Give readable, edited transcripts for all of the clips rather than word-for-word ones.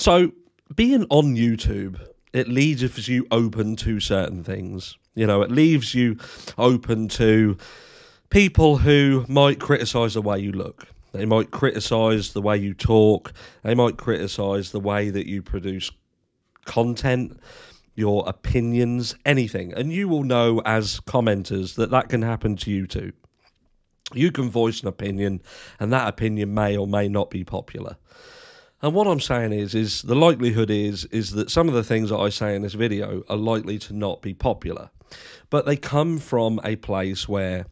So, being on YouTube, it leaves you open to certain things. You know, it leaves you open to people who might criticise the way you look. They might criticise the way you talk. They might criticise the way that you produce content, your opinions, anything. And you will know as commenters that that can happen to you too. You can voice an opinion, and that opinion may or may not be popular. And what I'm saying is the likelihood is that some of the things that I say in this video are likely to not be popular. But they come from a place where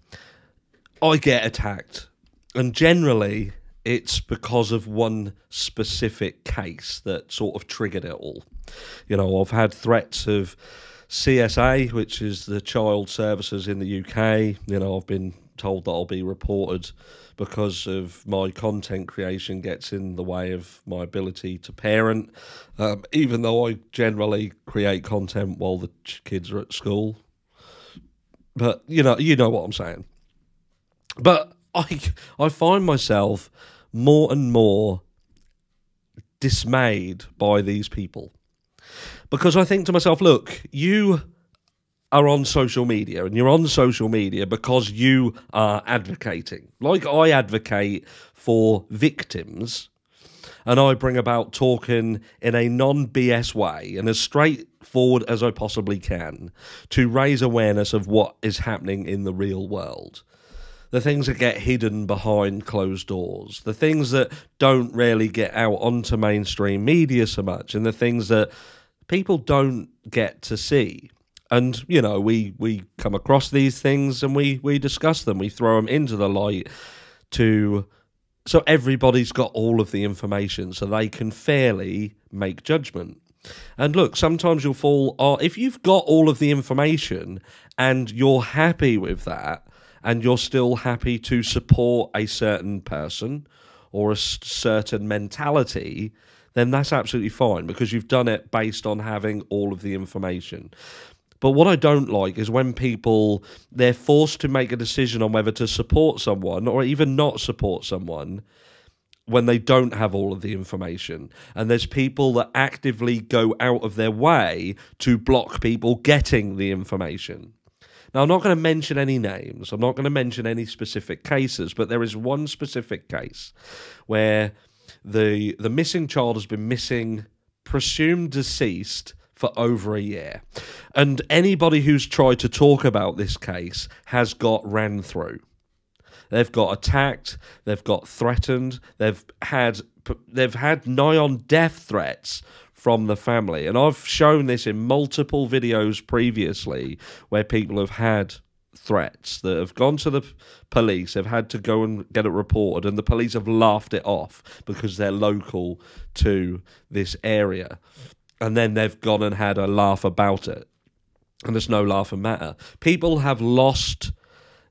I get attacked. And generally, it's because of one specific case that sort of triggered it all. You know, I've had threats of CSA, which is the Child Services in the UK. You know, I've been told that I'll be reported because of my content creation gets in the way of my ability to parent, even though I generally create content while the kids are at school. But, you know what I'm saying. But I find myself more and more dismayed by these people. Because I think to myself, look, you are on social media, and you're on social media because you are advocating. Like I advocate for victims, and I bring about talking in a non-BS way and as straightforward as I possibly can to raise awareness of what is happening in the real world. The things that get hidden behind closed doors, the things that don't really get out onto mainstream media so much, and the things that people don't get to see. And, you know, we come across these things and we discuss them. We throw them into the light so everybody's got all of the information so they can fairly make judgment. And look, sometimes you'll fall, if you've got all of the information and you're happy with that, and you're still happy to support a certain person or a certain mentality, then that's absolutely fine because you've done it based on having all of the information. But what I don't like is when they're forced to make a decision on whether to support someone or even not support someone when they don't have all of the information. And there's people that actively go out of their way to block people getting the information. Now, I'm not going to mention any names. I'm not going to mention any specific cases, but there is one specific case where the missing child has been missing, presumed deceased, for over a year. And anybody who's tried to talk about this case has got ran through. They've got attacked, they've got threatened, they've had nigh on death threats from the family. And I've shown this in multiple videos previously where people have had threats that have gone to the police, have had to go and get it reported, and the police have laughed it off because they're local to this area. And then they've gone and had a laugh about it. And there's no laughing matter. People have lost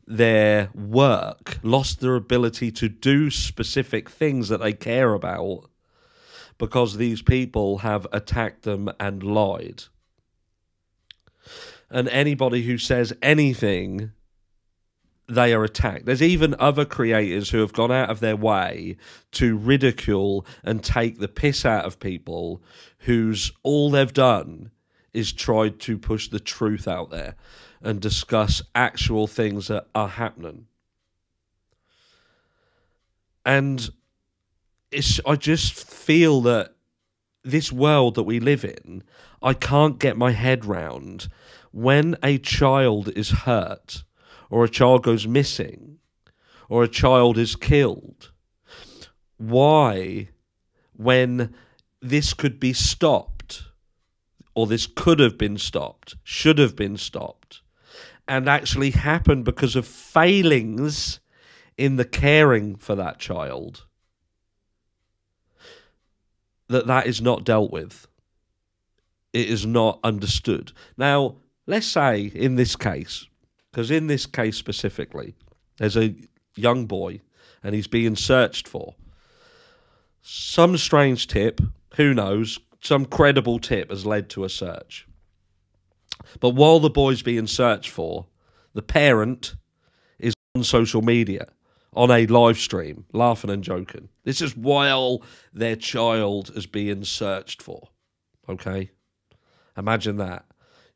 their work, lost their ability to do specific things that they care about because these people have attacked them and lied. And anybody who says anything, they are attacked. There's even other creators who have gone out of their way to ridicule and take the piss out of people whose all they've done is tried to push the truth out there and discuss actual things that are happening. And I just feel that this world that we live in, I can't get my head round when a child is hurt or a child goes missing or a child is killed. Why, when this could be stopped, or this could have been stopped, should have been stopped, and actually happened because of failings in the caring for that child, that is not dealt with. It is not understood. Now, let's say in this case, because in this case specifically, there's a young boy and he's being searched for. Some strange tip, who knows, some credible tip has led to a search. But while the boy's being searched for, the parent is on social media, on a live stream, laughing and joking. This is while their child is being searched for. Okay? Imagine that.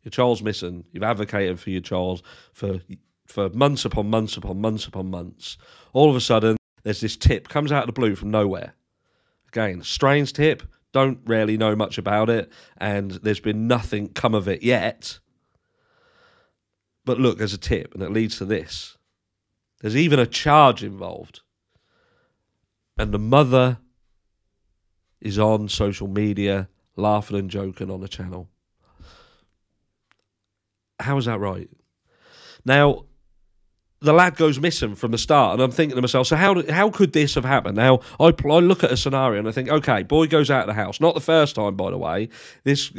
Your child's missing. You've advocated for your child for months upon months upon months upon months. All of a sudden, there's this tip. Comes out of the blue from nowhere. Again, strange tip. Don't really know much about it. And there's been nothing come of it yet. But look, there's a tip, and it leads to this. There's even a charge involved. And the mother is on social media, laughing and joking on a channel. How is that right? Now, the lad goes missing from the start, and I'm thinking to myself, so how could this have happened? Now, I look at a scenario, and I think, okay, boy goes out of the house. Not the first time, by the way. This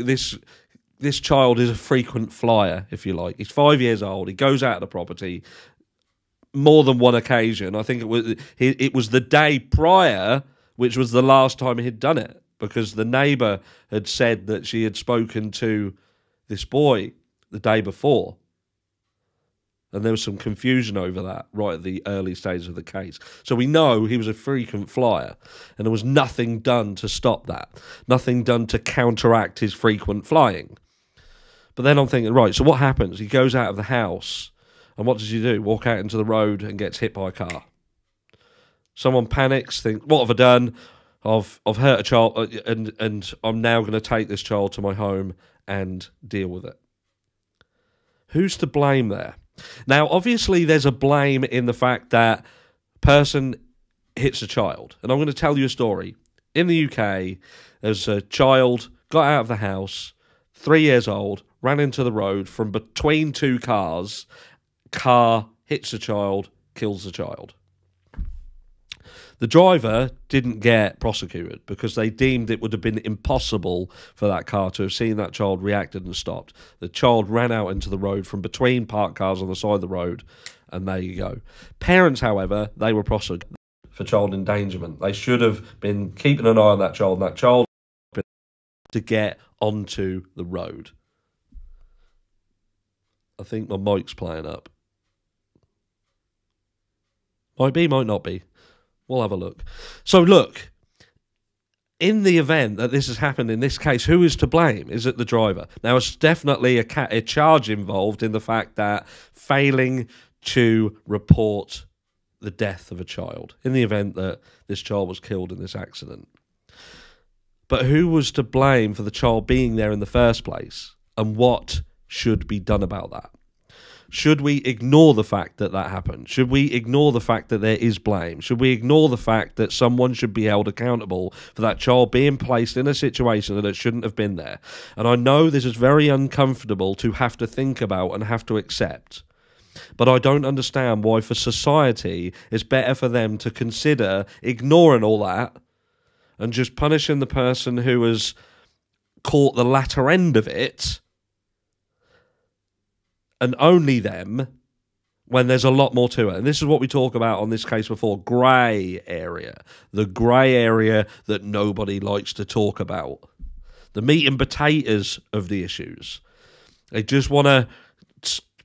child is a frequent flyer, if you like. He's 5 years old. He goes out of the property more than one occasion. I think it was the day prior, which was the last time he'd done it, because the neighbour had said that she had spoken to this boy the day before. And there was some confusion over that right at the early stages of the case. So we know he was a frequent flyer, and there was nothing done to stop that. Nothing done to counteract his frequent flying. But then I'm thinking, right, so what happens? He goes out of the house, and what does he do? Walk out into the road and gets hit by a car. Someone panics, think, what have I done? I've hurt a child, and I'm now going to take this child to my home and deal with it. Who's to blame there? Now, obviously, there's a blame in the fact that a person hits a child. And I'm going to tell you a story. In the UK, there's a child got out of the house, 3 years old, ran into the road from between two cars. Car hits the child, kills the child. The driver didn't get prosecuted because they deemed it would have been impossible for that car to have seen that child, reacted and stopped. The child ran out into the road from between parked cars on the side of the road, and there you go. Parents, however, they were prosecuted for child endangerment. They should have been keeping an eye on that child, and that child to get onto the road. I think my mic's playing up. Might be, might not be. We'll have a look. So look, in the event that this has happened in this case, who is to blame? Is it the driver? Now, it's definitely a charge involved in the fact that failing to report the death of a child in the event that this child was killed in this accident. But who was to blame for the child being there in the first place? And what should be done about that? Should we ignore the fact that that happened? Should we ignore the fact that there is blame? Should we ignore the fact that someone should be held accountable for that child being placed in a situation that it shouldn't have been there? And I know this is very uncomfortable to have to think about and have to accept. But I don't understand why for society it's better for them to consider ignoring all that and just punishing the person who has caught the latter end of it, and only them, when there's a lot more to it. And this is what we talk about on this case before, grey area. The grey area that nobody likes to talk about. The meat and potatoes of the issues. They just want to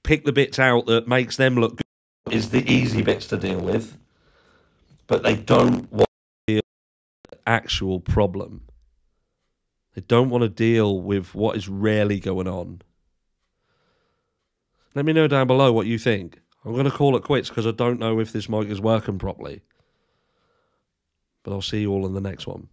pick the bits out that makes them look good, is the easy bits to deal with. But they don't want to deal with the actual problem. They don't want to deal with what is really going on. Let me know down below what you think. I'm going to call it quits because I don't know if this mic is working properly. But I'll see you all in the next one.